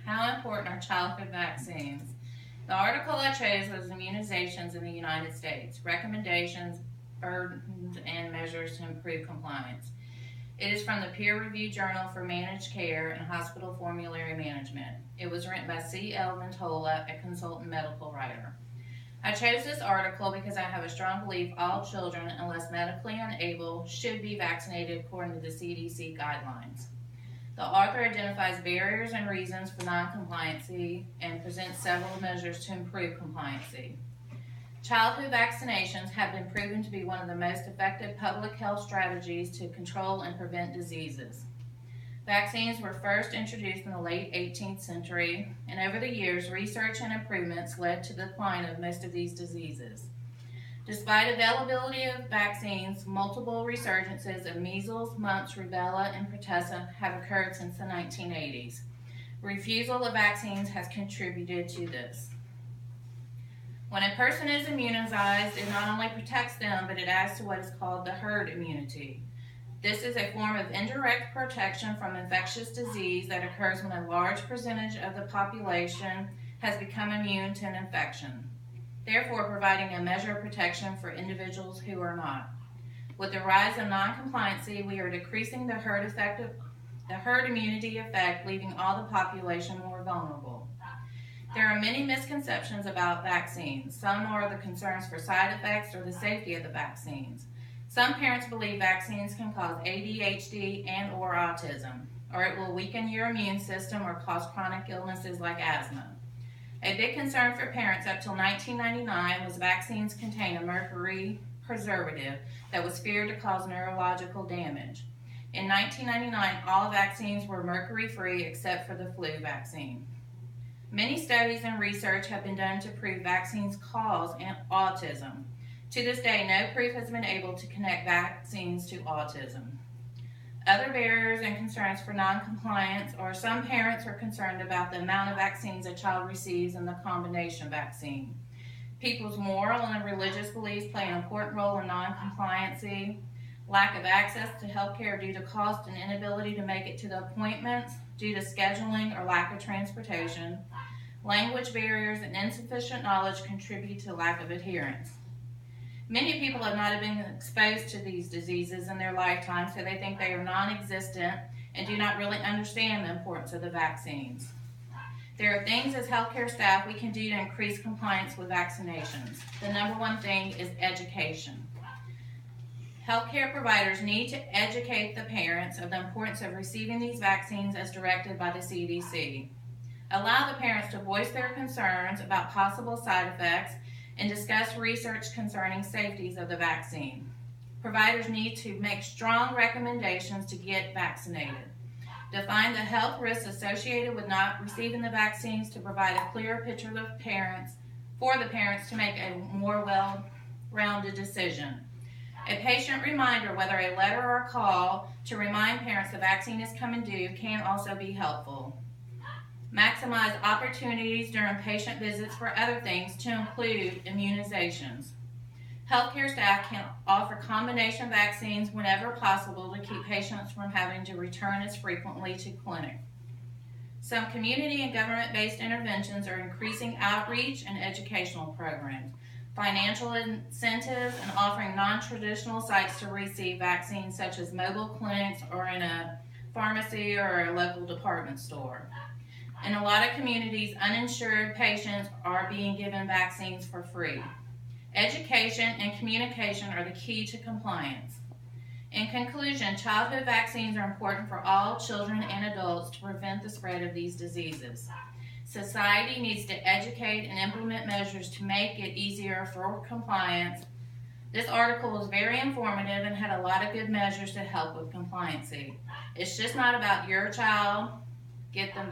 How important are childhood vaccines? The article I chose was Immunizations in the United States, Recommendations, Burdens, and Measures to Improve Compliance. It is from the peer-reviewed Journal for Managed Care and Hospital Formulary Management. It was written by C. L. Ventola, a consultant medical writer. I chose this article because I have a strong belief all children, unless medically unable, should be vaccinated according to the CDC guidelines. The author identifies barriers and reasons for non-compliancy and presents several measures to improve compliancy. Childhood vaccinations have been proven to be one of the most effective public health strategies to control and prevent diseases. Vaccines were first introduced in the late 18th century, and over the years, research and improvements led to the decline of most of these diseases. Despite availability of vaccines, multiple resurgences of measles, mumps, rubella, and pertussis have occurred since the 1980s. Refusal of vaccines has contributed to this. When a person is immunized, it not only protects them, but it adds to what is called the herd immunity. This is a form of indirect protection from infectious disease that occurs when a large percentage of the population has become immune to an infection, therefore providing a measure of protection for individuals who are not. With the rise of non-compliancy, we are decreasing the herd immunity effect, leaving all the population more vulnerable. There are many misconceptions about vaccines. Some are the concerns for side effects or the safety of the vaccines. Some parents believe vaccines can cause ADHD and or autism, or it will weaken your immune system or cause chronic illnesses like asthma. A big concern for parents up till 1999 was vaccines contain a mercury preservative that was feared to cause neurological damage. In 1999, all vaccines were mercury-free except for the flu vaccine. Many studies and research have been done to prove vaccines cause autism. To this day, no proof has been able to connect vaccines to autism. Other barriers and concerns for non-compliance are some parents are concerned about the amount of vaccines a child receives in the combination vaccine. People's moral and religious beliefs play an important role in non-compliancy. Lack of access to health care due to cost and inability to make it to the appointments due to scheduling or lack of transportation. Language barriers and insufficient knowledge contribute to lack of adherence. Many people have not been exposed to these diseases in their lifetime, so they think they are non-existent and do not really understand the importance of the vaccines. There are things as healthcare staff we can do to increase compliance with vaccinations. The number one thing is education. Healthcare providers need to educate the parents of the importance of receiving these vaccines as directed by the CDC. Allow the parents to voice their concerns about possible side effects and discuss research concerning safeties of the vaccine. Providers need to make strong recommendations to get vaccinated. Define the health risks associated with not receiving the vaccines to provide a clearer picture for the parents to make a more well-rounded decision. A patient reminder, whether a letter or a call to remind parents the vaccine is coming due, can also be helpful. Maximize opportunities during patient visits for other things to include immunizations. Healthcare staff can offer combination vaccines whenever possible to keep patients from having to return as frequently to clinic. Some community and government-based interventions are increasing outreach and educational programs, financial incentives, and offering non-traditional sites to receive vaccines such as mobile clinics or in a pharmacy or a local department store. In a lot of communities, uninsured patients are being given vaccines for free. Education and communication are the key to compliance. In conclusion, childhood vaccines are important for all children and adults to prevent the spread of these diseases. Society needs to educate and implement measures to make it easier for compliance. This article was very informative and had a lot of good measures to help with compliancy. It's just not about your child. Get them